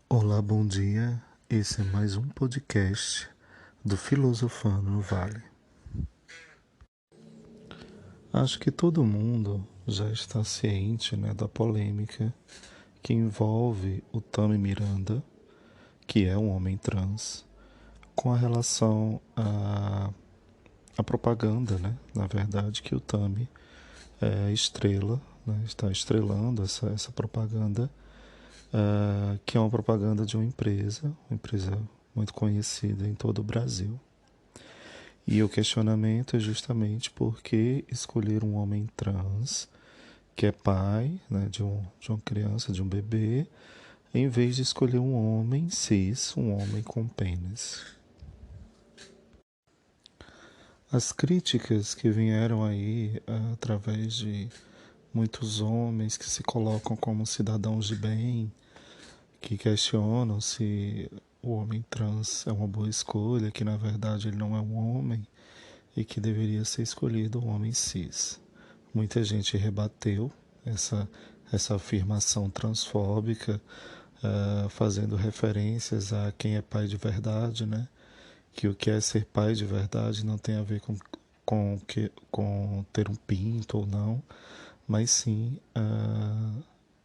Olá, bom dia. Esse é mais um podcast do Filosofando no Vale. Acho que todo mundo já está ciente, da polêmica que envolve o Tami Miranda, que é um homem trans, com a relação à propaganda, na verdade, que o Tami é estrela, está estrelando essa propaganda, que é uma propaganda de uma empresa muito conhecida em todo o Brasil. E o questionamento é justamente por que escolher um homem trans, que é pai, de uma criança, de um bebê, em vez de escolher um homem cis, um homem com pênis. As críticas que vieram aí através de muitos homens que se colocam como cidadãos de bem, que questionam se o homem trans é uma boa escolha, que na verdade ele não é um homem e que deveria ser escolhido um homem cis. Muita gente rebateu essa afirmação transfóbica, fazendo referências a quem é pai de verdade, que o que é ser pai de verdade não tem a ver com ter um pinto ou não, mas sim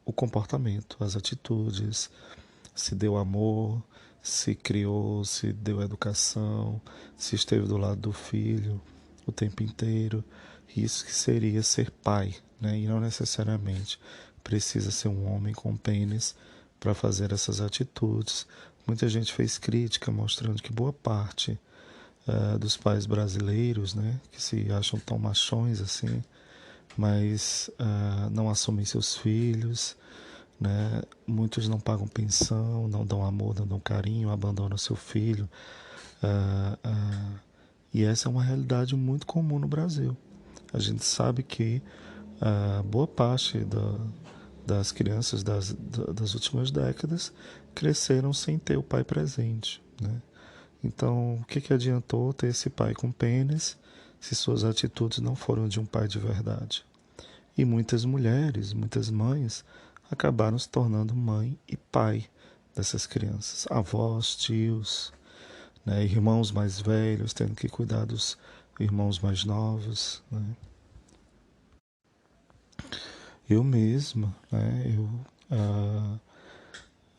o comportamento, as atitudes, se deu amor, se criou, se deu educação, se esteve do lado do filho o tempo inteiro. Isso que seria ser pai, e não necessariamente precisa ser um homem com pênis para fazer essas atitudes. Muita gente fez crítica mostrando que boa parte dos pais brasileiros, que se acham tão machões assim, mas não assumem seus filhos, Muitos não pagam pensão, não dão amor, não dão carinho, abandonam seu filho. Ah, ah, e essa é uma realidade muito comum no Brasil. A gente sabe que boa parte das crianças das últimas décadas cresceram sem ter o pai presente, Então, o que adiantou ter esse pai com pênis se suas atitudes não foram de um pai de verdade? E muitas mulheres, muitas mães, acabaram se tornando mãe e pai dessas crianças. Avós, tios, irmãos mais velhos, tendo que cuidar dos irmãos mais novos. Eu mesma,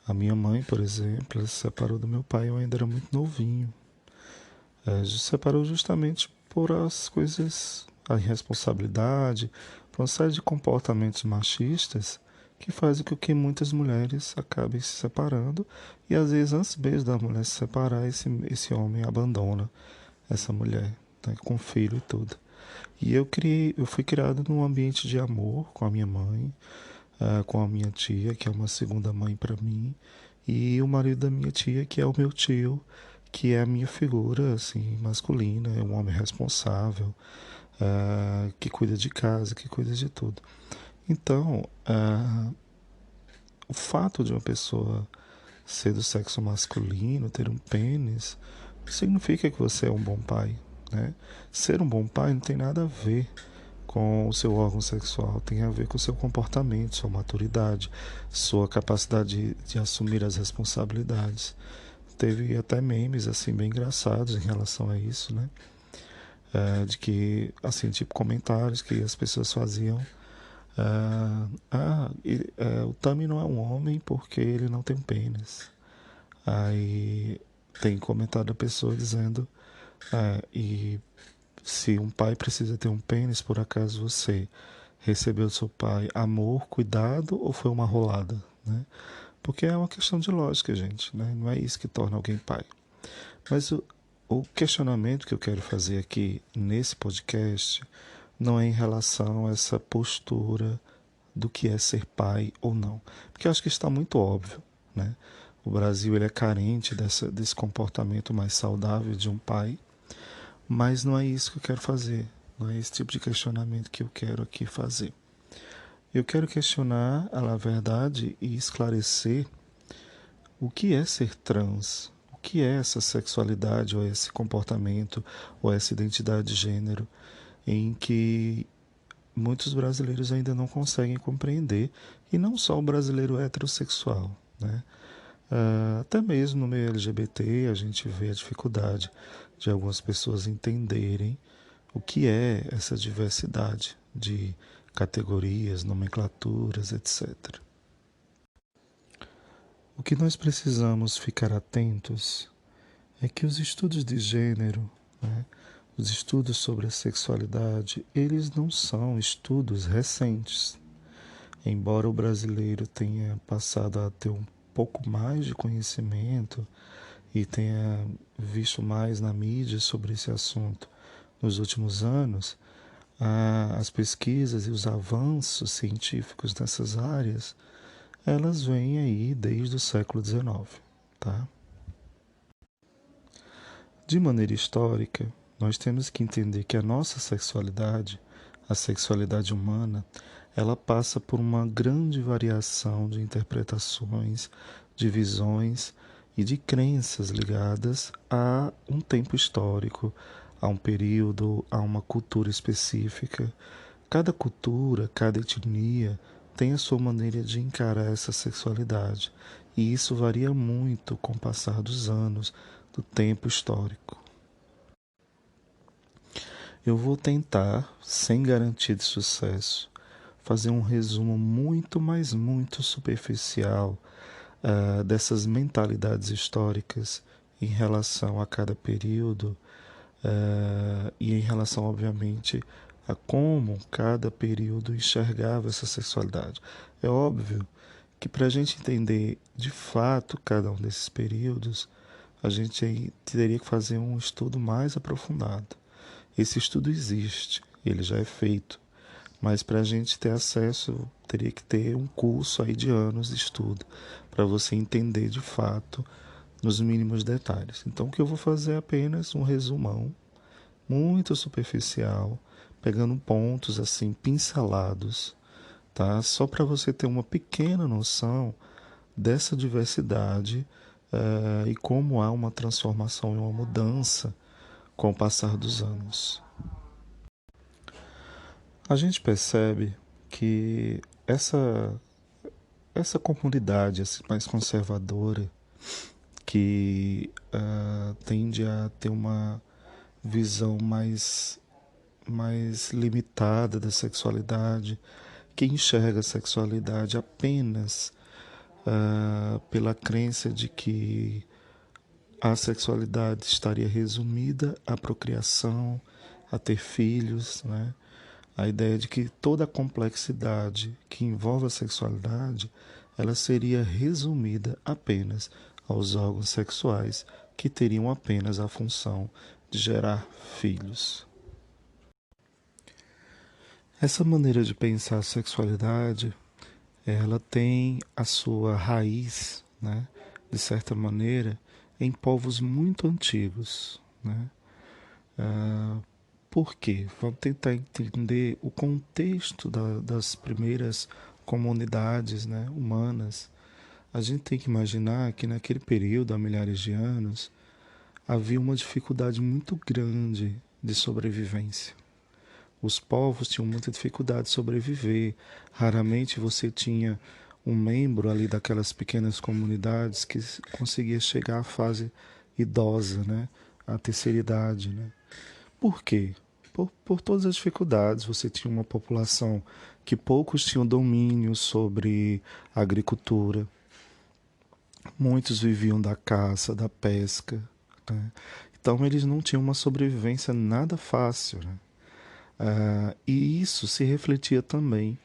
a minha mãe, por exemplo, ela se separou do meu pai, eu ainda era muito novinho. Se separou justamente por as coisas, a irresponsabilidade, por uma série de comportamentos machistas que fazem com que muitas mulheres acabem se separando e às vezes antes mesmo da mulher se separar, esse homem abandona essa mulher, com filho e tudo. E eu fui criado num ambiente de amor com a minha mãe, com a minha tia, que é uma segunda mãe para mim, e o marido da minha tia, que é o meu tio, que é a minha figura assim masculina, é um homem responsável, que cuida de casa, que cuida de tudo. Então, o fato de uma pessoa ser do sexo masculino, ter um pênis, não significa que você é um bom pai, Ser um bom pai não tem nada a ver com o seu órgão sexual, tem a ver com o seu comportamento, sua maturidade, sua capacidade de assumir as responsabilidades. Teve até memes assim bem engraçados em relação a isso, de que, assim, tipo comentários que as pessoas faziam. O Tami não é um homem porque ele não tem pênis. Aí tem comentário da pessoa dizendo, e se um pai precisa ter um pênis, por acaso você recebeu do seu pai amor, cuidado ou foi uma rolada, Porque é uma questão de lógica, gente, Não é isso que torna alguém pai. Mas o questionamento que eu quero fazer aqui nesse podcast não é em relação a essa postura do que é ser pai ou não, porque eu acho que está muito óbvio, O Brasil ele é carente desse comportamento mais saudável de um pai, mas não é isso que eu quero fazer, não é esse tipo de questionamento que eu quero aqui fazer. Eu quero questionar a verdade e esclarecer o que é ser trans, o que é essa sexualidade ou esse comportamento ou essa identidade de gênero em que muitos brasileiros ainda não conseguem compreender, e não só o brasileiro heterossexual, Até mesmo no meio LGBT a gente vê a dificuldade de algumas pessoas entenderem o que é essa diversidade de categorias, nomenclaturas, etc. O que nós precisamos ficar atentos é que os estudos de gênero, né, os estudos sobre a sexualidade, eles não são estudos recentes. Embora o brasileiro tenha passado a ter um pouco mais de conhecimento e tenha visto mais na mídia sobre esse assunto nos últimos anos, as pesquisas e os avanços científicos nessas áreas, elas vêm aí desde o século XIX, tá? De maneira histórica, nós temos que entender que a nossa sexualidade, a sexualidade humana, ela passa por uma grande variação de interpretações, de visões e de crenças ligadas a um tempo histórico, a um período, a uma cultura específica. Cada cultura, cada etnia tem a sua maneira de encarar essa sexualidade, e isso varia muito com o passar dos anos, do tempo histórico. Eu vou tentar, sem garantia de sucesso, fazer um resumo muito, mas muito superficial dessas mentalidades históricas em relação a cada período e em relação, obviamente, a como cada período enxergava essa sexualidade. É óbvio que para a gente entender de fato cada um desses períodos, a gente teria que fazer um estudo mais aprofundado. Esse estudo existe, ele já é feito, mas para a gente ter acesso, teria que ter um curso aí de anos de estudo, para você entender de fato nos mínimos detalhes. Então, o que eu vou fazer é apenas um resumão muito superficial, pegando pontos assim pincelados, tá? Só para você ter uma pequena noção dessa diversidade e como há uma transformação e uma mudança com o passar dos anos. A gente percebe que essa comunidade assim, mais conservadora, que tende a ter uma visão mais limitada da sexualidade, que enxerga a sexualidade apenas pela crença de que a sexualidade estaria resumida à procriação, a ter filhos, né? A ideia de que toda a complexidade que envolve a sexualidade, ela seria resumida apenas aos órgãos sexuais que teriam apenas a função de gerar filhos. Essa maneira de pensar a sexualidade, ela tem a sua raiz, né, de certa maneira, em povos muito antigos, né? Por quê? Vamos tentar entender o contexto das primeiras comunidades, né, humanas. A gente tem que imaginar que naquele período, há milhares de anos, havia uma dificuldade muito grande de sobrevivência. Os povos tinham muita dificuldade de sobreviver. Raramente você tinha um membro ali daquelas pequenas comunidades que conseguia chegar à fase idosa, né? À terceira idade, né? Por quê? Por todas as dificuldades. Você tinha uma população que poucos tinham domínio sobre a agricultura. Muitos viviam da caça, da pesca, né? Então eles não tinham uma sobrevivência nada fácil, né? E isso se refletia também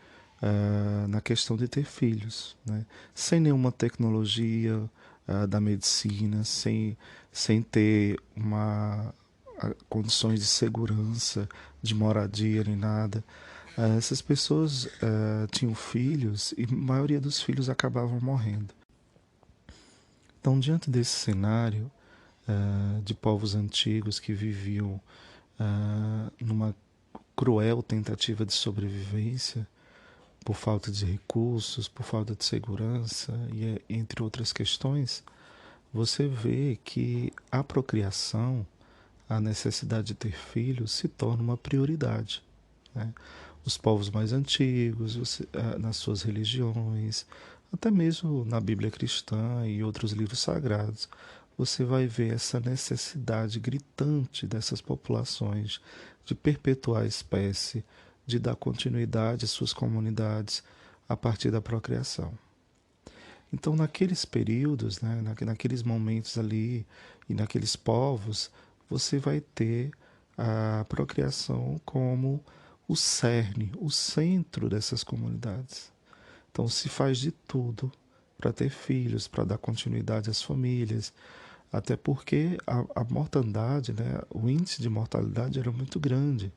na questão de ter filhos, né? Sem nenhuma tecnologia da medicina, sem ter condições de segurança, de moradia nem nada. Essas pessoas tinham filhos e a maioria dos filhos acabavam morrendo. Então, diante desse cenário de povos antigos que viviam numa cruel tentativa de sobrevivência, por falta de recursos, por falta de segurança e entre outras questões, você vê que a procriação, a necessidade de ter filhos, se torna uma prioridade, né? Os povos mais antigos, nas suas religiões, até mesmo na Bíblia cristã e outros livros sagrados, você vai ver essa necessidade gritante dessas populações de perpetuar a espécie, de dar continuidade às suas comunidades a partir da procriação. Então, naqueles períodos, né, naqueles momentos ali e naqueles povos, você vai ter a procriação como o cerne, o centro dessas comunidades. Então, se faz de tudo para ter filhos, para dar continuidade às famílias, até porque a mortandade, né, o índice de mortalidade era muito grande.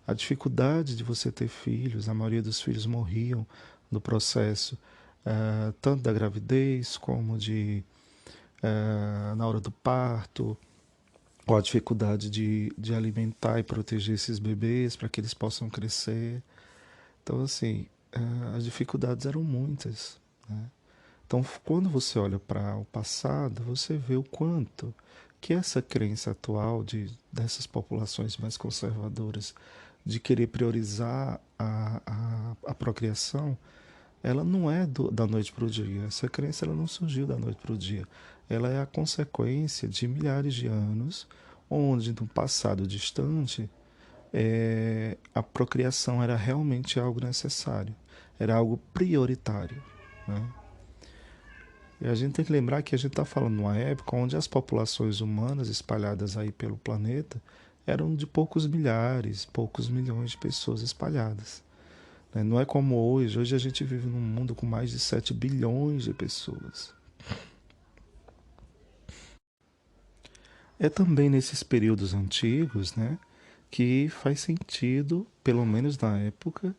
A dificuldade de você ter filhos, a maioria dos filhos morriam no processo, tanto da gravidez como na hora do parto, ou a dificuldade de alimentar e proteger esses bebês para que eles possam crescer. Então, assim, as dificuldades eram muitas, né? Então, quando você olha para o passado, você vê o quanto que essa crença atual dessas populações mais conservadoras de querer priorizar a procriação, ela não é da noite para o dia. Essa crença ela não surgiu da noite para o dia. Ela é a consequência de milhares de anos, onde no passado distante a procriação era realmente algo necessário, era algo prioritário, né? E a gente tem que lembrar que a gente está falando de uma época onde as populações humanas espalhadas aí pelo planeta eram de poucos milhares, poucos milhões de pessoas espalhadas, né? Não é como hoje. Hoje a gente vive num mundo com mais de 7 bilhões de pessoas. É também nesses períodos antigos, né, que faz sentido, pelo menos na época,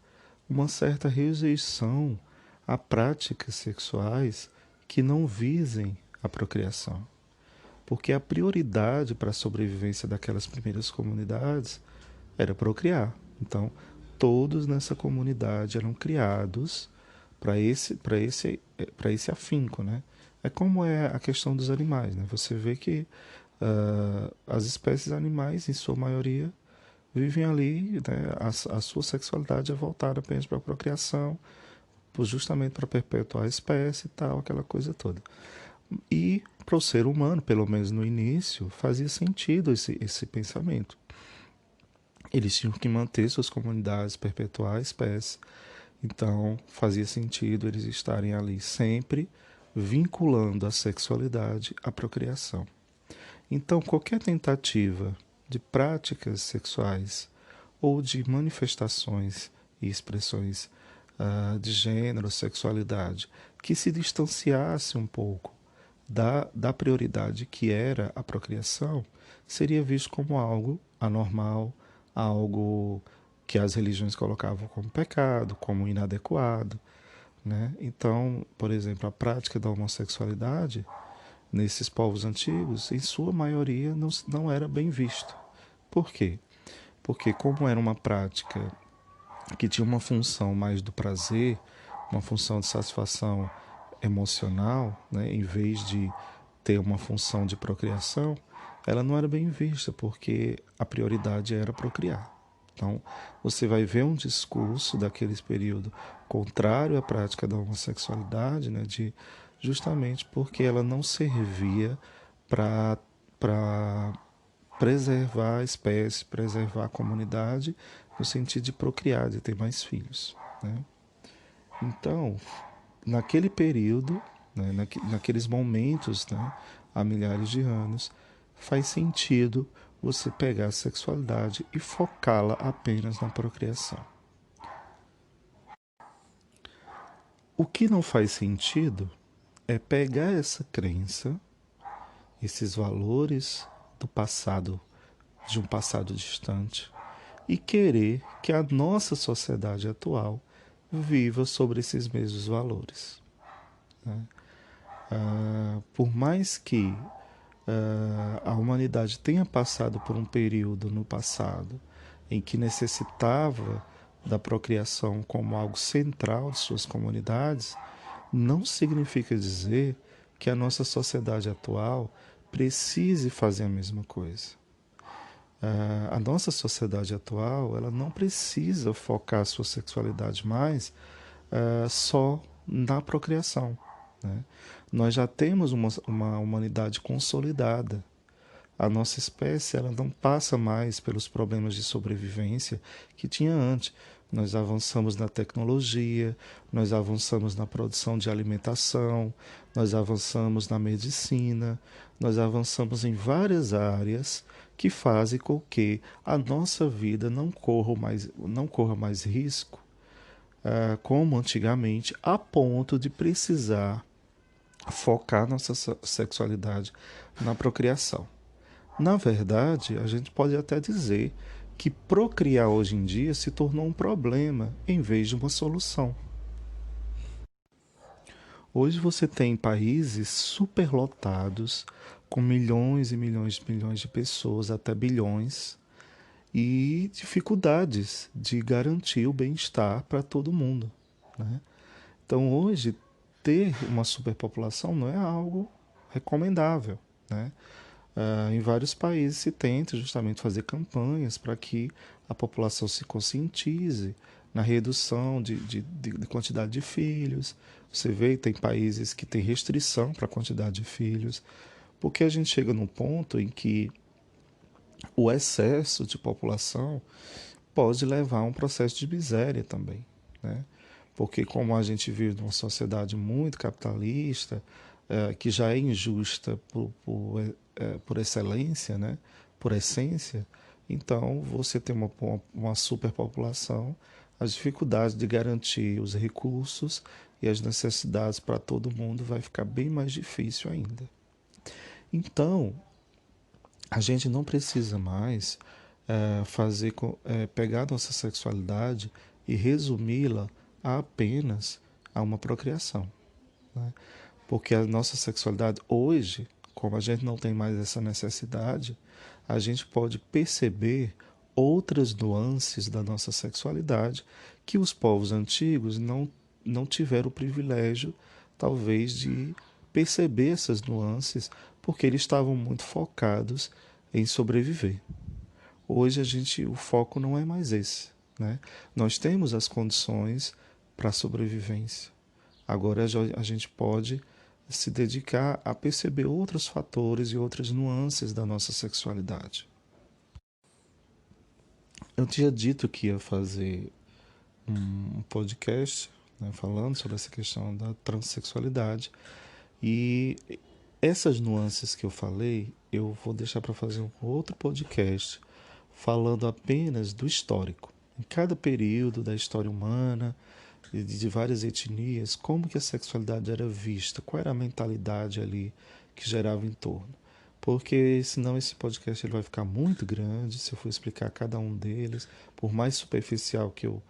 uma certa rejeição a práticas sexuais que não visem a procriação. Porque a prioridade para a sobrevivência daquelas primeiras comunidades era procriar. Então, todos nessa comunidade eram criados para esse afinco, né? É como é a questão dos animais, né? Você vê que as espécies animais, em sua maioria, vivem ali, né? A sua sexualidade é voltada apenas para a procriação, justamente para perpetuar a espécie e tal, aquela coisa toda. E para o ser humano, pelo menos no início, fazia sentido esse pensamento. Eles tinham que manter suas comunidades, perpetuar a espécie. Então, fazia sentido eles estarem ali sempre vinculando a sexualidade à procriação. Então, qualquer tentativa de práticas sexuais ou de manifestações e expressões de gênero, sexualidade, que se distanciasse um pouco da prioridade que era a procriação, seria visto como algo anormal, algo que as religiões colocavam como pecado, como inadequado, né? Então, por exemplo, a prática da homossexualidade nesses povos antigos, em sua maioria, não era bem visto. Por quê? Porque como era uma prática que tinha uma função mais do prazer, uma função de satisfação emocional, né, em vez de ter uma função de procriação, ela não era bem vista, porque a prioridade era procriar. Então, você vai ver um discurso daqueles períodos contrário à prática da homossexualidade, né, justamente porque ela não servia para preservar a espécie, preservar a comunidade, no sentido de procriar, de ter mais filhos, né? Então, naquele período, né, naqueles momentos, né, há milhares de anos, faz sentido você pegar a sexualidade e focá-la apenas na procriação. O que não faz sentido é pegar essa crença, esses valores do passado, de um passado distante, e querer que a nossa sociedade atual viva sobre esses mesmos valores, né? Por mais que a humanidade tenha passado por um período no passado em que necessitava da procriação como algo central de suas comunidades, não significa dizer que a nossa sociedade atual precise fazer a mesma coisa. A nossa sociedade atual ela não precisa focar a sua sexualidade mais só na procriação, né? Nós já temos uma humanidade consolidada. A nossa espécie ela não passa mais pelos problemas de sobrevivência que tinha antes. Nós avançamos na tecnologia, nós avançamos na produção de alimentação, nós avançamos na medicina, nós avançamos em várias áreas que fazem com que a nossa vida não corra mais risco, como antigamente, a ponto de precisar focar nossa sexualidade na procriação. Na verdade, a gente pode até dizer que procriar hoje em dia se tornou um problema em vez de uma solução. Hoje você tem países superlotados, com milhões e milhões de pessoas, até bilhões, e dificuldades de garantir o bem-estar para todo mundo, né? Então, hoje, ter uma superpopulação não é algo recomendável, né? Em vários países se tenta justamente fazer campanhas para que a população se conscientize na redução de quantidade de filhos. Você vê, tem países que têm restrição para a quantidade de filhos, porque a gente chega num ponto em que o excesso de população pode levar a um processo de miséria também, né? Porque como a gente vive numa sociedade muito capitalista, que já é injusta por excelência, né? Por essência, então você tem uma superpopulação, as dificuldades de garantir os recursos e as necessidades para todo mundo vai ficar bem mais difícil ainda. Então, a gente não precisa mais pegar nossa sexualidade e resumi-la a apenas a uma procriação, né? Porque a nossa sexualidade hoje, como a gente não tem mais essa necessidade, a gente pode perceber outras nuances da nossa sexualidade que os povos antigos não tiveram o privilégio, talvez, de perceber essas nuances, porque eles estavam muito focados em sobreviver. Hoje o foco não é mais esse, né? Nós temos as condições para a sobrevivência. Agora a gente pode se dedicar a perceber outros fatores e outras nuances da nossa sexualidade. Eu tinha dito que ia fazer um podcast, né, falando sobre essa questão da transexualidade, e essas nuances que eu falei, eu vou deixar para fazer um outro podcast falando apenas do histórico. Em cada período da história humana, de várias etnias, como que a sexualidade era vista, qual era a mentalidade ali que gerava em torno. Porque senão esse podcast ele vai ficar muito grande se eu for explicar cada um deles, por mais superficial que eu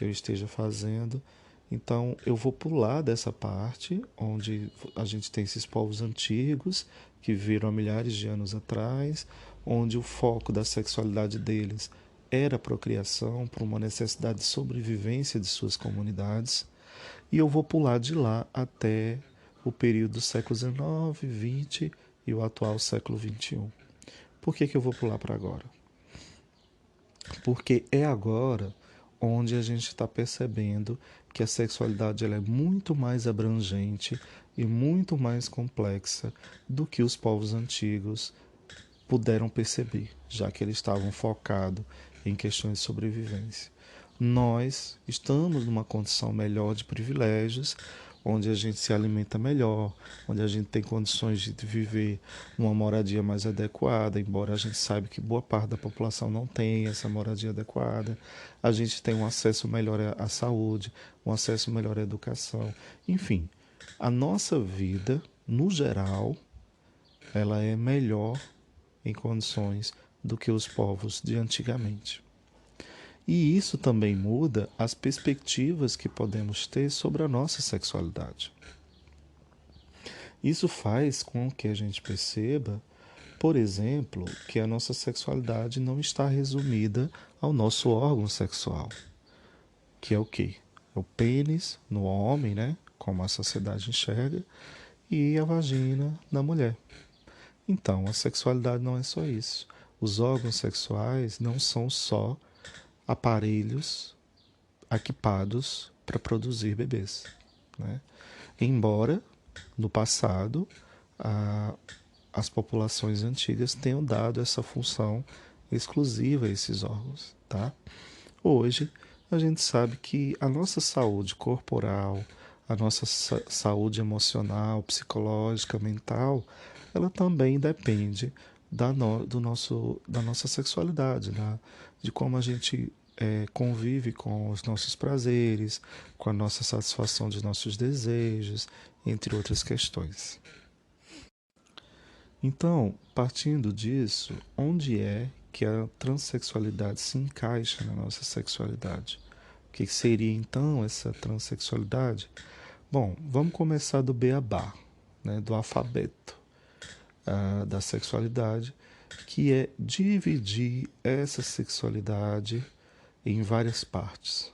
esteja fazendo. Então eu vou pular dessa parte onde a gente tem esses povos antigos que viram há milhares de anos atrás, onde o foco da sexualidade deles era a procriação por uma necessidade de sobrevivência de suas comunidades. E eu vou pular de lá até o período do século XIX, XX e o atual século XXI. Por que eu vou pular para agora? Porque é agora onde a gente está percebendo que a sexualidade ela é muito mais abrangente e muito mais complexa do que os povos antigos puderam perceber, já que eles estavam focados em questões de sobrevivência. Nós estamos numa condição melhor de privilégios, onde a gente se alimenta melhor, onde a gente tem condições de viver numa moradia mais adequada, embora a gente saiba que boa parte da população não tem essa moradia adequada. A gente tem um acesso melhor à saúde, um acesso melhor à educação. Enfim, a nossa vida, no geral, ela é melhor em condições do que os povos de antigamente. E isso também muda as perspectivas que podemos ter sobre a nossa sexualidade. Isso faz com que a gente perceba, por exemplo, que a nossa sexualidade não está resumida ao nosso órgão sexual, que é o quê? É o pênis no homem, né? Como a sociedade enxerga, e a vagina na mulher. Então, a sexualidade não é só isso. Os órgãos sexuais não são só aparelhos equipados para produzir bebês. né? Embora, no passado, a, as populações antigas tenham dado essa função exclusiva a esses órgãos, tá? Hoje, a gente sabe que a nossa saúde corporal, a nossa saúde emocional, psicológica, mental, ela também depende da nossa sexualidade, de como a gente convive com os nossos prazeres, com a nossa satisfação dos nossos desejos, entre outras questões. Então, partindo disso, onde é que a transexualidade se encaixa na nossa sexualidade? O que seria então essa transexualidade? Bom, vamos começar do beabá, né, do alfabeto da sexualidade, que é dividir essa sexualidade em várias partes.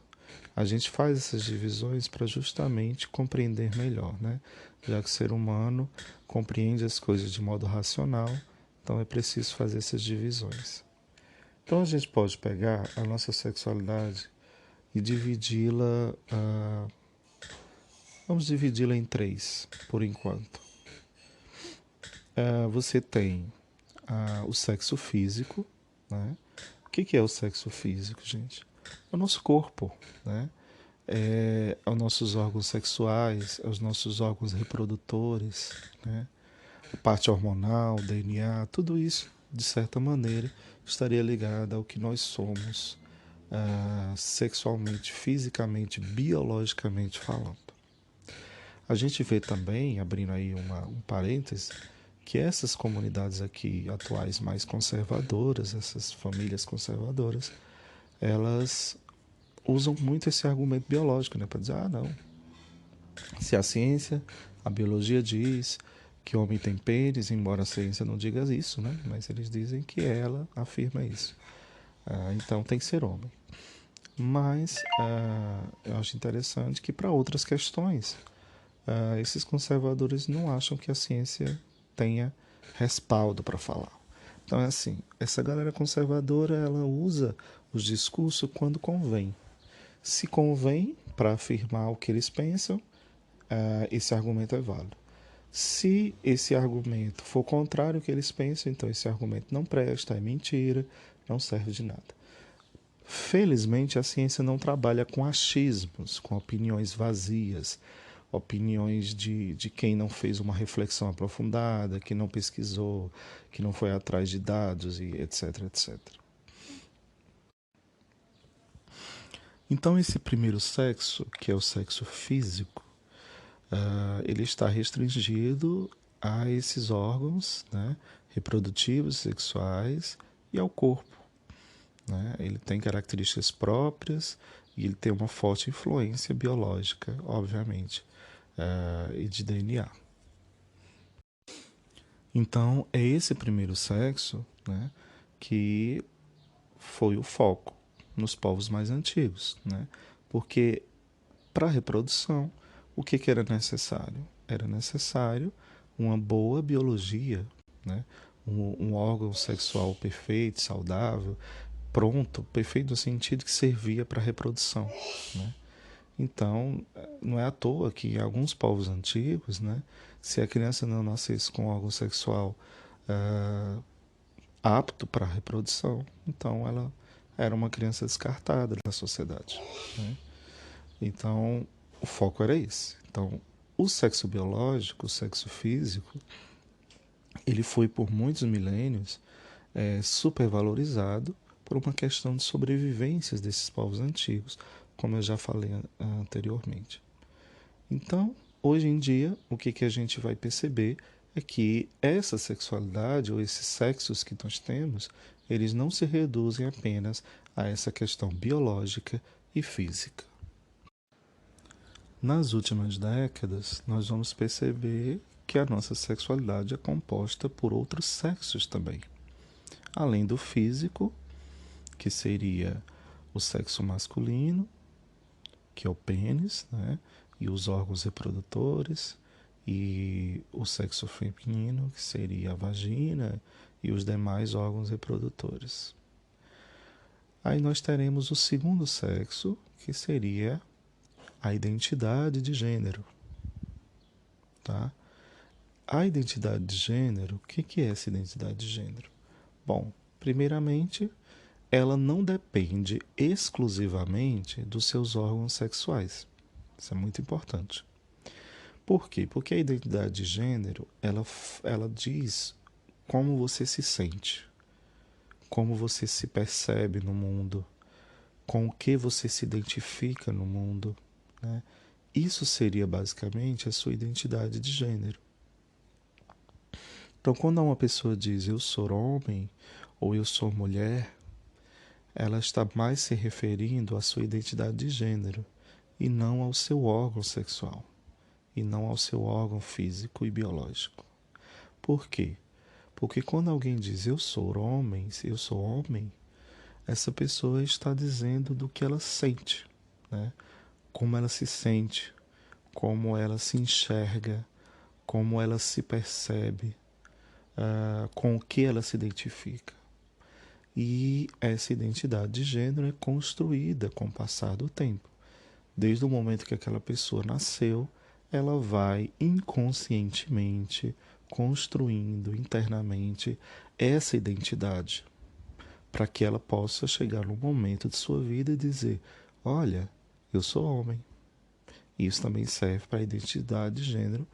A gente faz essas divisões para justamente compreender melhor, né? Já que o ser humano compreende as coisas de modo racional, então é preciso fazer essas divisões. Então a gente pode pegar a nossa sexualidade e dividi-la, vamos dividi-la em três, por enquanto. Você tem o sexo físico, né? O que é o sexo físico, gente? É o nosso corpo, né? Aos nossos órgãos sexuais, aos nossos órgãos reprodutores, né? A parte hormonal, DNA, tudo isso, de certa maneira, estaria ligado ao que nós somos sexualmente, fisicamente, biologicamente falando. A gente vê também, abrindo aí um parêntese, que essas comunidades aqui atuais mais conservadoras, essas famílias conservadoras, elas usam muito esse argumento biológico, né, para dizer, não, se a ciência, a biologia diz que o homem tem pênis, embora a ciência não diga isso, né, mas eles dizem que ela afirma isso. Então tem que ser homem. Mas eu acho interessante que para outras questões, esses conservadores não acham que a ciência tenha respaldo para falar. Então é assim, essa galera conservadora ela usa os discursos quando convém. Se convém para afirmar o que eles pensam, esse argumento é válido. Se esse argumento for contrário ao que eles pensam, então esse argumento não presta, é mentira, não serve de nada. Felizmente, a ciência não trabalha com achismos, com opiniões vazias, opiniões de quem não fez uma reflexão aprofundada, que não pesquisou, que não foi atrás de dados e etc, etc. Então, esse primeiro sexo, que é o sexo físico, ele está restringido a esses órgãos, né, reprodutivos, sexuais e ao corpo. Né? Ele tem características próprias e ele tem uma forte influência biológica, obviamente, e de DNA. Então, é esse primeiro sexo, né, que foi o foco nos povos mais antigos, né? Porque para a reprodução, o que era necessário? Era necessário uma boa biologia, né? Um órgão sexual perfeito, saudável, pronto, perfeito no sentido que servia para a reprodução, né? Então, não é à toa que em alguns povos antigos, né, se a criança não nascesse com órgão sexual uh, apto para a reprodução, então ela era uma criança descartada da sociedade. Né? Então, o foco era esse. Então, o sexo biológico, o sexo físico, ele foi por muitos milênios supervalorizado por uma questão de sobrevivências desses povos antigos, como eu já falei anteriormente. Então, hoje em dia, o que a gente vai perceber é que essa sexualidade ou esses sexos que nós temos, eles não se reduzem apenas a essa questão biológica e física. Nas últimas décadas, nós vamos perceber que a nossa sexualidade é composta por outros sexos também. Além do físico, que seria o sexo masculino, que é o pênis, né? E os órgãos reprodutores, e o sexo feminino, que seria a vagina, e os demais órgãos reprodutores. Aí nós teremos o segundo sexo, que seria a identidade de gênero, tá? A identidade de gênero, o que que é essa identidade de gênero? Bom, primeiramente, ela não depende exclusivamente dos seus órgãos sexuais. Isso é muito importante. Por quê? Porque a identidade de gênero, ela diz como você se sente, como você se percebe no mundo, com o que você se identifica no mundo, né? Isso seria basicamente a sua identidade de gênero. Então, quando uma pessoa diz eu sou homem ou eu sou mulher, ela está mais se referindo à sua identidade de gênero e não ao seu órgão sexual, e não ao seu órgão físico e biológico. Por quê? Porque quando alguém diz eu sou homem, essa pessoa está dizendo do que ela sente, né? Como ela se sente, como ela se enxerga, como ela se percebe, com o que ela se identifica. E essa identidade de gênero é construída com o passar do tempo. Desde o momento que aquela pessoa nasceu, ela vai inconscientemente construindo internamente essa identidade, para que ela possa chegar num momento de sua vida e dizer: olha, eu sou homem. Isso também serve para a identidade de gênero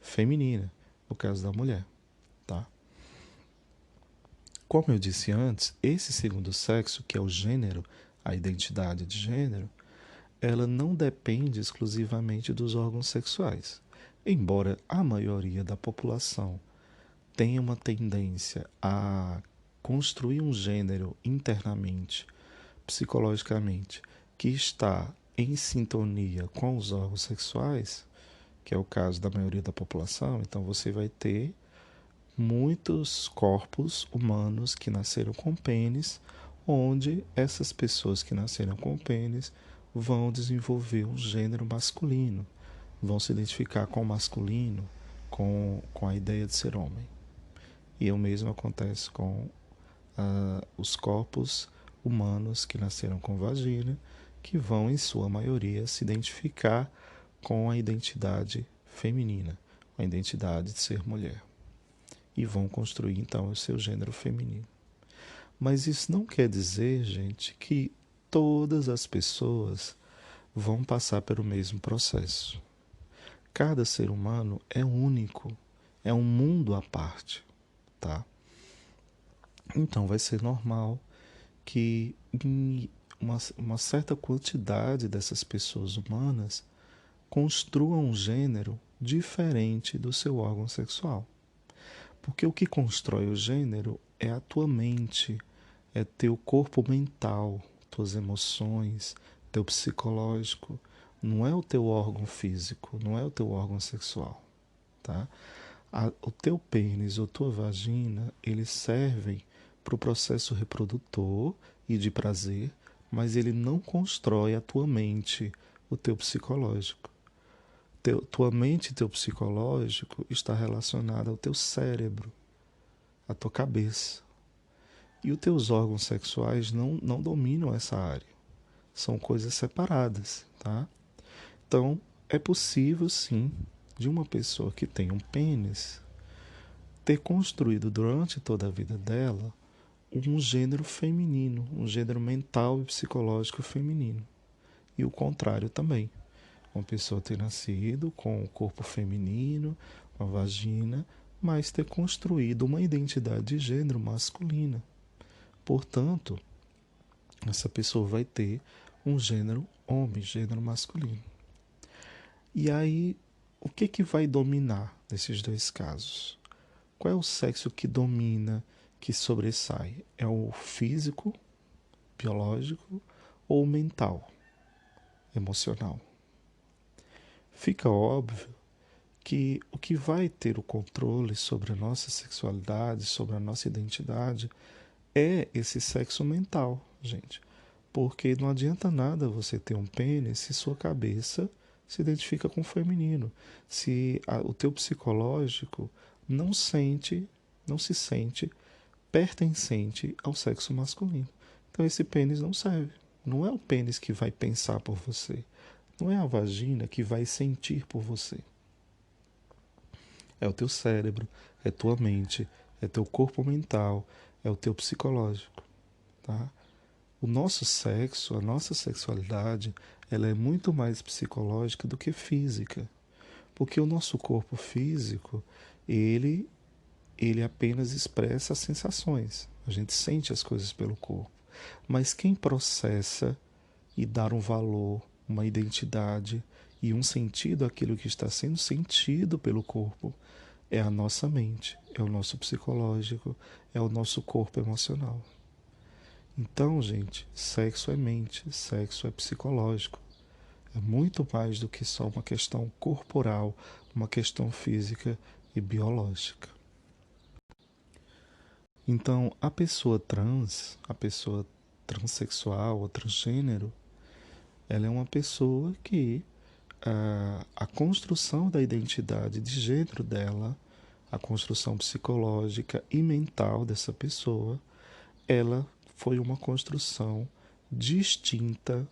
feminina, no caso da mulher, tá? Como eu disse antes, esse segundo sexo, que é o gênero, a identidade de gênero, ela não depende exclusivamente dos órgãos sexuais. Embora a maioria da população tenha uma tendência a construir um gênero internamente, psicologicamente, que está em sintonia com os órgãos sexuais, que é o caso da maioria da população, então você vai ter muitos corpos humanos que nasceram com pênis, onde essas pessoas que nasceram com pênis vão desenvolver um gênero masculino, vão se identificar com o masculino, com a ideia de ser homem. E o mesmo acontece com os corpos humanos que nasceram com vagina, que vão, em sua maioria, se identificar com a identidade feminina, a identidade de ser mulher. E vão construir, então, o seu gênero feminino. Mas isso não quer dizer, gente, que todas as pessoas vão passar pelo mesmo processo. Cada ser humano é único, é um mundo à parte, tá? Então vai ser normal que uma certa quantidade dessas pessoas humanas construam um gênero diferente do seu órgão sexual. Porque o que constrói o gênero é a tua mente, é teu corpo mental, tuas emoções, teu psicológico, não é o teu órgão físico, não é o teu órgão sexual, tá? O teu pênis ou tua vagina, eles servem para o processo reprodutor e de prazer, mas ele não constrói a tua mente, o teu psicológico. Tua mente e teu psicológico está relacionado ao teu cérebro, à tua cabeça. E os teus órgãos sexuais não dominam essa área. São coisas separadas, tá? Então, é possível sim, de uma pessoa que tem um pênis, ter construído durante toda a vida dela um gênero feminino, um gênero mental e psicológico feminino. E o contrário também. Uma pessoa ter nascido com o corpo feminino, uma vagina, mas ter construído uma identidade de gênero masculina. Portanto, essa pessoa vai ter um gênero homem, gênero masculino. E aí, o que que vai dominar nesses dois casos? Qual é o sexo que domina, que sobressai? É o físico, biológico ou o mental, emocional? Fica óbvio que o que vai ter o controle sobre a nossa sexualidade, sobre a nossa identidade, é esse sexo mental, gente. Porque não adianta nada você ter um pênis se sua cabeça se identifica com o feminino. Se o teu psicológico não se sente pertencente ao sexo masculino. Então esse pênis não serve. Não é o pênis que vai pensar por você. Não é a vagina que vai sentir por você. É o teu cérebro, é tua mente, é teu corpo mental, é o teu psicológico, tá? O nosso sexo, a nossa sexualidade, ela é muito mais psicológica do que física, porque o nosso corpo físico, ele ele apenas expressa as sensações. A gente sente as coisas pelo corpo. Mas quem processa e dá um valor, uma identidade e um sentido àquilo que está sendo sentido pelo corpo é a nossa mente, é o nosso psicológico, é o nosso corpo emocional. Então, gente, sexo é mente, sexo é psicológico. É muito mais do que só uma questão corporal, uma questão física e biológica. Então, a pessoa transexual ou transgênero, ela é uma pessoa que a construção da identidade de gênero dela, a construção psicológica e mental dessa pessoa, ela foi uma construção distinta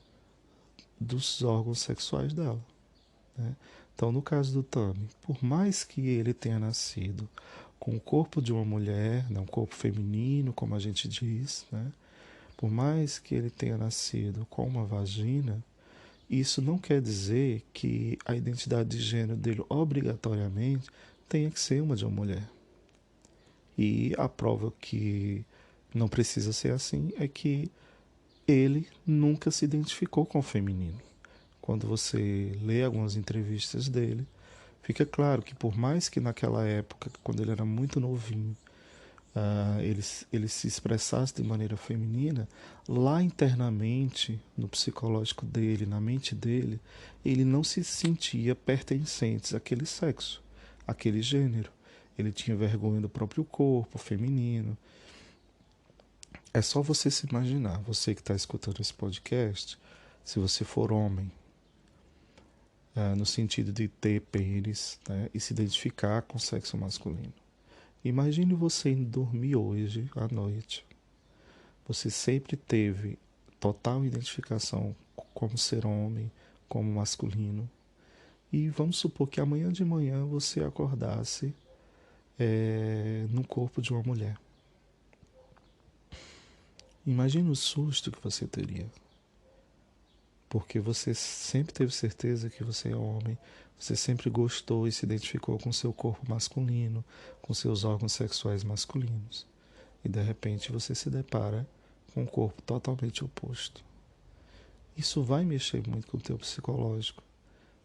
dos órgãos sexuais dela. Né? Então, no caso do Tami, por mais que ele tenha nascido com o corpo de uma mulher, né, um corpo feminino, como a gente diz, né? Por mais que ele tenha nascido com uma vagina, isso não quer dizer que a identidade de gênero dele obrigatoriamente tenha que ser uma de uma mulher. E a prova que não precisa ser assim é que ele nunca se identificou com o feminino. Quando você lê algumas entrevistas dele, fica claro que por mais que naquela época, quando ele era muito novinho, ele se expressasse de maneira feminina, lá internamente, no psicológico dele, na mente dele, ele não se sentia pertencente àquele sexo, àquele gênero. Ele tinha vergonha do próprio corpo feminino. É só você se imaginar, você que está escutando esse podcast, se você for homem, no sentido de ter pênis, né, e se identificar com o sexo masculino. Imagine você indo dormir hoje à noite. Você sempre teve total identificação como ser homem, como masculino. E vamos supor que amanhã de manhã você acordasse no corpo de uma mulher. Imagine o susto que você teria. Porque você sempre teve certeza que você é homem, você sempre gostou e se identificou com seu corpo masculino, com seus órgãos sexuais masculinos. E de repente você se depara com um corpo totalmente oposto. Isso vai mexer muito com o teu psicológico,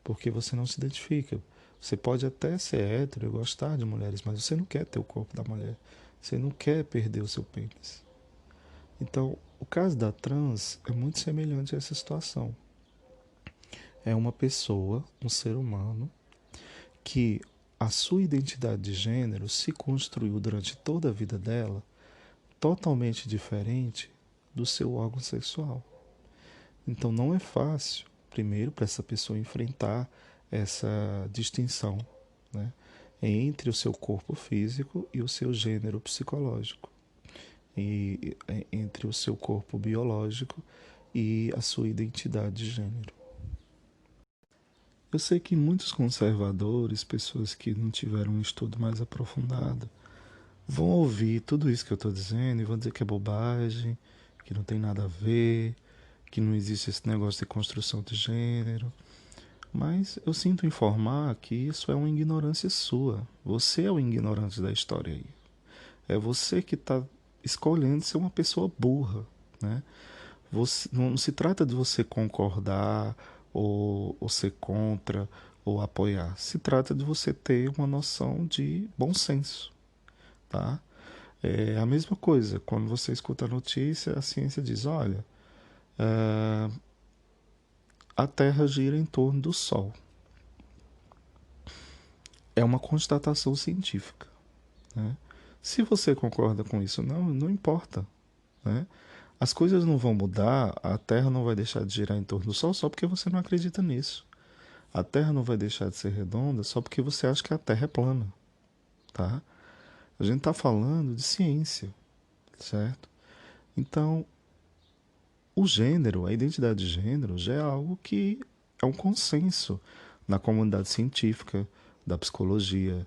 porque você não se identifica. Você pode até ser hétero e gostar de mulheres, mas você não quer ter o corpo da mulher. Você não quer perder o seu pênis. Então, o caso da trans é muito semelhante a essa situação. É uma pessoa, um ser humano, que a sua identidade de gênero se construiu durante toda a vida dela totalmente diferente do seu órgão sexual. Então não é fácil, primeiro, para essa pessoa enfrentar essa distinção, né, entre o seu corpo físico e o seu gênero psicológico, e entre o seu corpo biológico e a sua identidade de gênero. Eu sei que muitos conservadores, pessoas que não tiveram um estudo mais aprofundado, vão ouvir tudo isso que eu estou dizendo e vão dizer que é bobagem, que não tem nada a ver, que não existe esse negócio de construção de gênero. Mas eu sinto informar que isso é uma ignorância sua. Você é o ignorante da história aí. É você que está escolhendo ser uma pessoa burra, né? Não se trata de você concordar ou ser contra ou apoiar. Se trata de você ter uma noção de bom senso, tá? É a mesma coisa, quando você escuta a notícia, a ciência diz, olha, é, a Terra gira em torno do Sol. É uma constatação científica, né? Se você concorda com isso, não importa, né? As coisas não vão mudar, a Terra não vai deixar de girar em torno do Sol só porque você não acredita nisso. A Terra não vai deixar de ser redonda só porque você acha que a Terra é plana, tá? A gente está falando de ciência, certo? Então, o gênero, a identidade de gênero, já é algo que é um consenso na comunidade científica, da psicologia,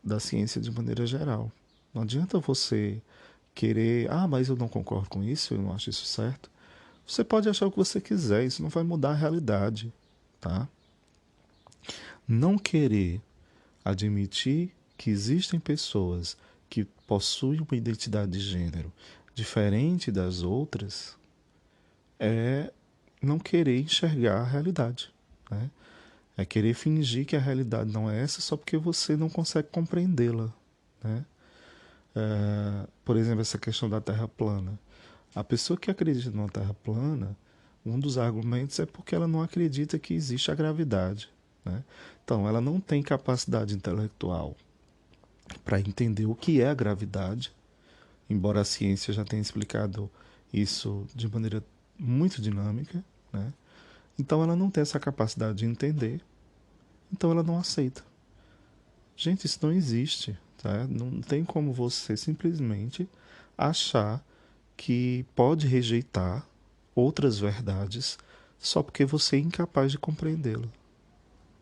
da ciência de maneira geral. Não adianta você querer, mas eu não concordo com isso, eu não acho isso certo. Você pode achar o que você quiser, isso não vai mudar a realidade, tá? Não querer admitir que existem pessoas que possuem uma identidade de gênero diferente das outras é não querer enxergar a realidade, né? É querer fingir que a realidade não é essa só porque você não consegue compreendê-la, né? Por exemplo, essa questão da Terra plana. A pessoa que acredita numa Terra plana, um dos argumentos é porque ela não acredita que existe a gravidade, né? Então, ela não tem capacidade intelectual para entender o que é a gravidade, embora a ciência já tenha explicado isso de maneira muito dinâmica, né? Então ela não tem essa capacidade de entender, então ela não aceita. Gente, isso não existe, tá? Não tem como você simplesmente achar que pode rejeitar outras verdades só porque você é incapaz de compreendê-la,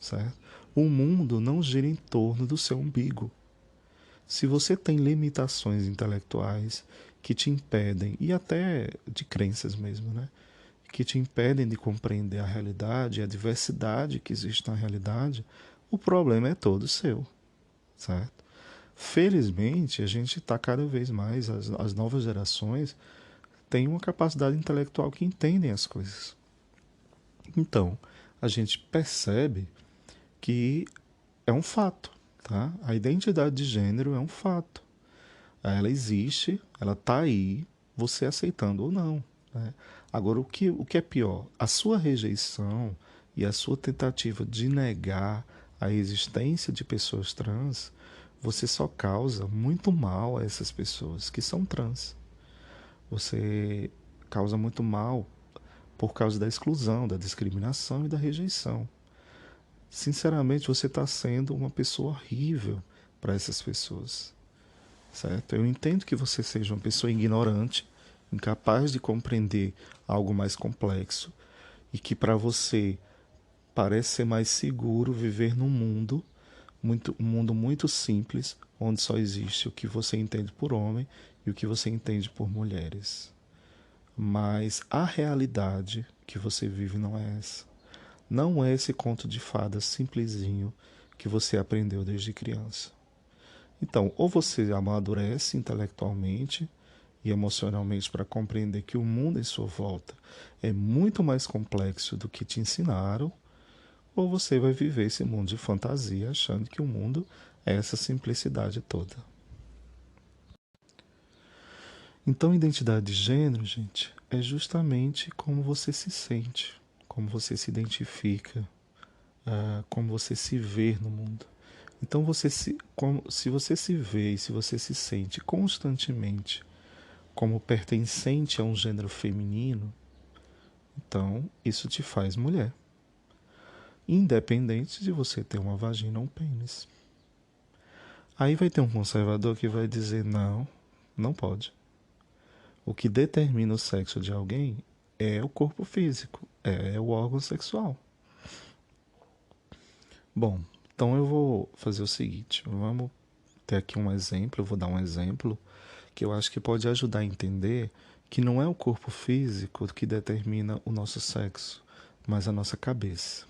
certo? O mundo não gira em torno do seu umbigo. Se você tem limitações intelectuais que te impedem, e até de crenças mesmo, né? Que te impedem de compreender a realidade e a diversidade que existe na realidade, o problema é todo seu, certo? Felizmente, a gente está cada vez mais, as novas gerações têm uma capacidade intelectual que entendem as coisas. Então, a gente percebe que é um fato, tá? A identidade de gênero é um fato. Ela existe, ela está aí, você aceitando ou não, né? Agora, o que é pior? A sua rejeição e a sua tentativa de negar a existência de pessoas trans, você só causa muito mal a essas pessoas que são trans. Você causa muito mal por causa da exclusão, da discriminação e da rejeição. Sinceramente, você está sendo uma pessoa horrível para essas pessoas, certo? Eu entendo que você seja uma pessoa ignorante, incapaz de compreender algo mais complexo e que para você parece ser mais seguro viver num um mundo muito simples, onde só existe o que você entende por homem e o que você entende por mulheres. Mas a realidade que você vive não é essa. Não é esse conto de fadas simplesinho que você aprendeu desde criança. Então, ou você amadurece intelectualmente e emocionalmente para compreender que o mundo em sua volta é muito mais complexo do que te ensinaram, ou você vai viver esse mundo de fantasia achando que o mundo é essa simplicidade toda. Então, identidade de gênero, gente, é justamente como você se sente, como você se identifica, como você se vê no mundo. Então, se você se vê e se você se sente constantemente como pertencente a um gênero feminino, então isso te faz mulher, independente de você ter uma vagina ou um pênis. Aí vai ter um conservador que vai dizer: não, não pode. O que determina o sexo de alguém é o corpo físico, é o órgão sexual. Bom, então eu vou fazer o seguinte: vamos ter aqui um exemplo, eu vou dar um exemplo que eu acho que pode ajudar a entender que não é o corpo físico que determina o nosso sexo, mas a nossa cabeça.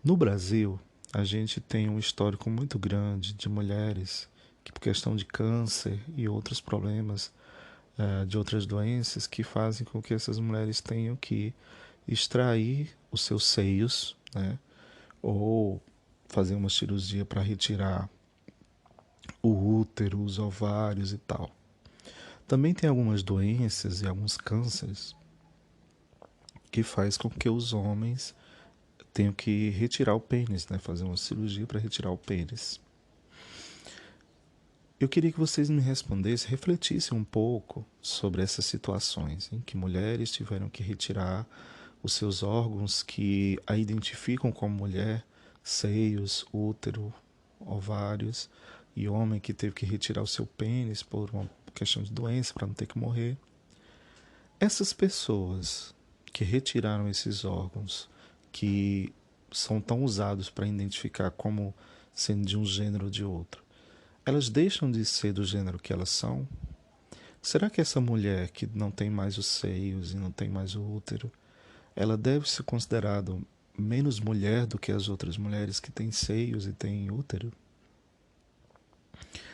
No Brasil, a gente tem um histórico muito grande de mulheres que, por questão de câncer e outros problemas, de outras doenças, que fazem com que essas mulheres tenham que extrair os seus seios, né? Ou fazer uma cirurgia para retirar o útero, os ovários e tal. Também tem algumas doenças e alguns cânceres que faz com que os homens tenham que retirar o pênis, né? Fazer uma cirurgia para retirar o pênis. Eu queria que vocês me respondessem, refletissem um pouco sobre essas situações em que mulheres tiveram que retirar os seus órgãos que a identificam como mulher, seios, útero, ovários, e homem que teve que retirar o seu pênis por uma questão de doença para não ter que morrer. Essas pessoas que retiraram esses órgãos que são tão usados para identificar como sendo de um gênero ou de outro, elas deixam de ser do gênero que elas são? Será que essa mulher que não tem mais os seios e não tem mais o útero, ela deve ser considerada menos mulher do que as outras mulheres que têm seios e têm útero?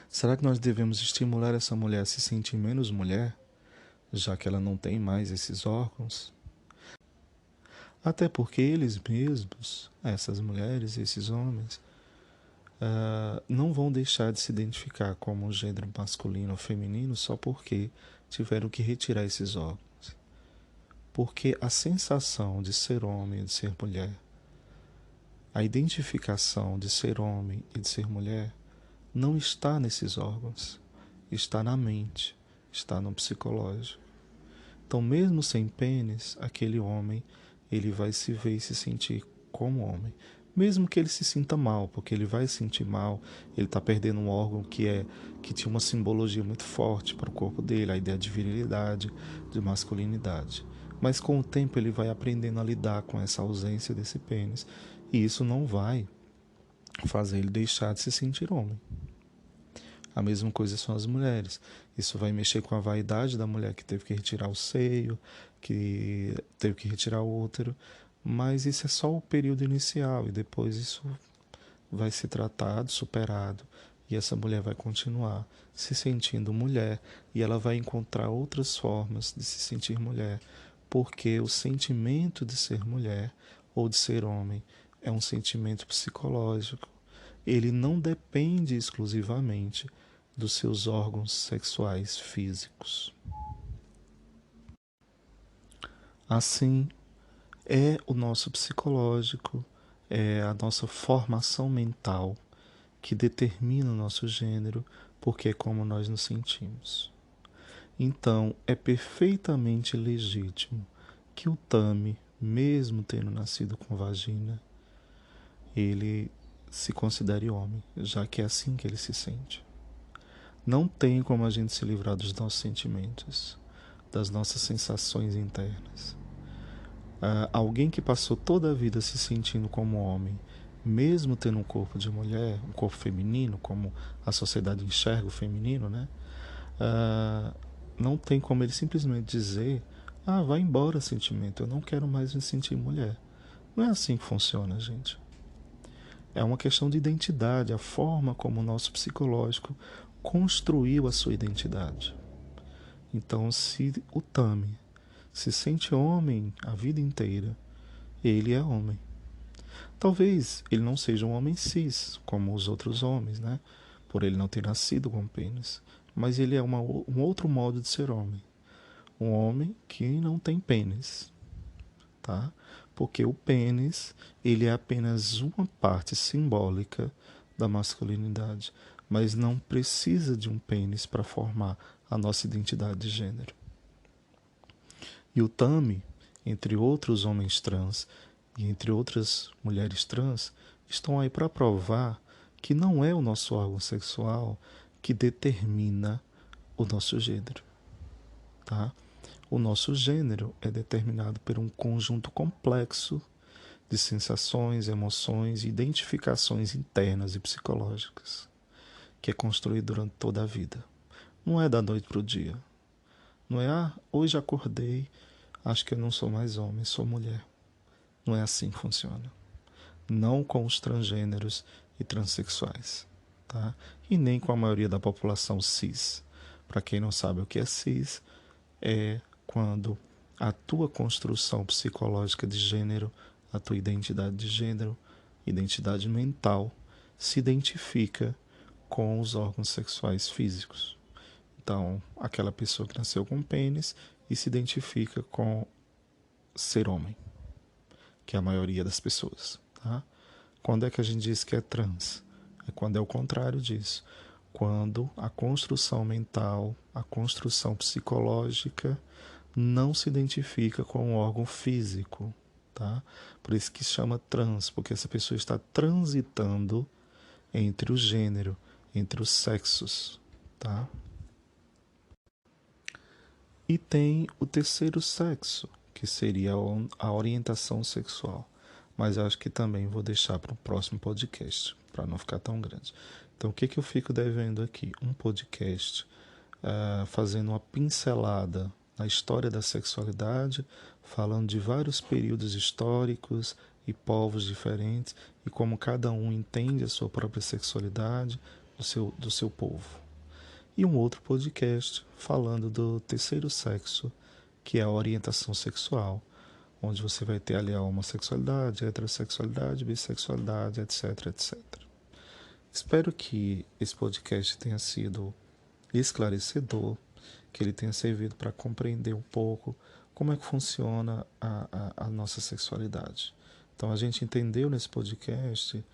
Será que nós devemos estimular essa mulher a se sentir menos mulher, já que ela não tem mais esses órgãos? Até porque eles mesmos, essas mulheres e esses homens, não vão deixar de se identificar como um gênero masculino ou feminino só porque tiveram que retirar esses órgãos. Porque a sensação de ser homem e de ser mulher, a identificação de ser homem e de ser mulher, não está nesses órgãos, está na mente, está no psicológico. Então, mesmo sem pênis, aquele homem, ele vai se ver e se sentir como homem. Mesmo que ele se sinta mal, porque ele vai se sentir mal, ele está perdendo um órgão que tinha uma simbologia muito forte para o corpo dele, a ideia de virilidade, de masculinidade. Mas com o tempo ele vai aprendendo a lidar com essa ausência desse pênis, e isso não vai fazer ele deixar de se sentir homem. A mesma coisa são as mulheres. Isso vai mexer com a vaidade da mulher que teve que retirar o seio, que teve que retirar o útero, mas isso é só o período inicial e depois isso vai ser tratado, superado, e essa mulher vai continuar se sentindo mulher e ela vai encontrar outras formas de se sentir mulher, porque o sentimento de ser mulher ou de ser homem é um sentimento psicológico. Ele não depende exclusivamente dos seus órgãos sexuais físicos. Assim, é o nosso psicológico, é a nossa formação mental que determina o nosso gênero, porque é como nós nos sentimos. Então, é perfeitamente legítimo que o Tami, mesmo tendo nascido com vagina, ele se considere homem, já que é assim que ele se sente. Não tem como a gente se livrar dos nossos sentimentos, das nossas sensações internas. Alguém que passou toda a vida se sentindo como homem, mesmo tendo um corpo de mulher, um corpo feminino, como a sociedade enxerga o feminino, né? Não tem como ele simplesmente dizer: vai embora sentimento, eu não quero mais me sentir mulher. Não é assim que funciona, gente. É uma questão de identidade, a forma como o nosso psicológico construiu a sua identidade. Então, se o Tami se sente homem a vida inteira, ele é homem. Talvez ele não seja um homem cis, como os outros homens, né? Por ele não ter nascido com pênis. Mas ele é um outro modo de ser homem. Um homem que não tem pênis, tá? Porque o pênis, ele é apenas uma parte simbólica da masculinidade, mas não precisa de um pênis para formar a nossa identidade de gênero. E o Tami, entre outros homens trans e entre outras mulheres trans, estão aí para provar que não é o nosso órgão sexual que determina o nosso gênero, tá? O nosso gênero é determinado por um conjunto complexo de sensações, emoções e identificações internas e psicológicas, que é construído durante toda a vida. Não é da noite para o dia. Não é, hoje acordei, acho que eu não sou mais homem, sou mulher. Não é assim que funciona. Não com os transgêneros e transexuais, tá? E nem com a maioria da população cis. Para quem não sabe o que é cis, é quando a tua construção psicológica de gênero, a tua identidade de gênero, identidade mental, se identifica com os órgãos sexuais físicos. Então, aquela pessoa que nasceu com pênis e se identifica com ser homem, que é a maioria das pessoas, tá? Quando é que a gente diz que é trans? É quando é o contrário disso. Quando a construção mental, a construção psicológica não se identifica com o órgão físico, tá? Por isso que se chama trans, porque essa pessoa está transitando entre o gênero, entre os sexos, tá? E tem o terceiro sexo, que seria a orientação sexual. Mas acho que também vou deixar para o próximo podcast, para não ficar tão grande. Então, o que eu fico devendo aqui? Um podcast fazendo uma pincelada na história da sexualidade, falando de vários períodos históricos e povos diferentes e como cada um entende a sua própria sexualidade do seu povo. E um outro podcast falando do terceiro sexo, que é a orientação sexual, onde você vai ter ali a homossexualidade, a heterossexualidade, bissexualidade, etc, etc. Espero que esse podcast tenha sido esclarecedor, que ele tenha servido para compreender um pouco como é que funciona a nossa sexualidade. Então a gente entendeu nesse podcast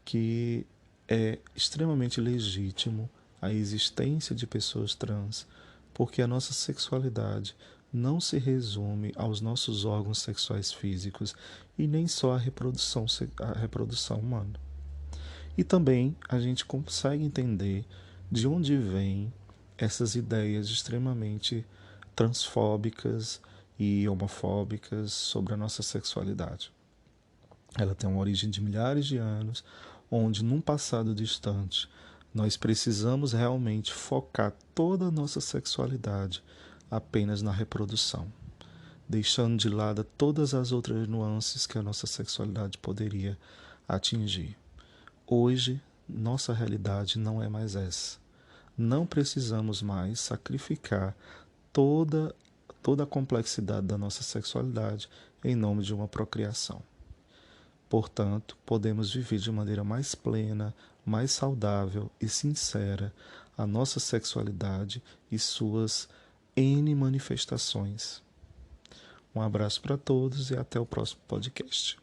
que é extremamente legítimo a existência de pessoas trans, porque a nossa sexualidade não se resume aos nossos órgãos sexuais físicos e nem só a reprodução humana. E também a gente consegue entender de onde vêm essas ideias extremamente transfóbicas e homofóbicas sobre a nossa sexualidade. Ela tem uma origem de milhares de anos, onde num passado distante nós precisamos realmente focar toda a nossa sexualidade apenas na reprodução, deixando de lado todas as outras nuances que a nossa sexualidade poderia atingir. Hoje, nossa realidade não é mais essa. Não precisamos mais sacrificar toda, toda a complexidade da nossa sexualidade em nome de uma procriação. Portanto, podemos viver de maneira mais plena, mais saudável e sincera a nossa sexualidade e suas N manifestações. Um abraço para todos e até o próximo podcast.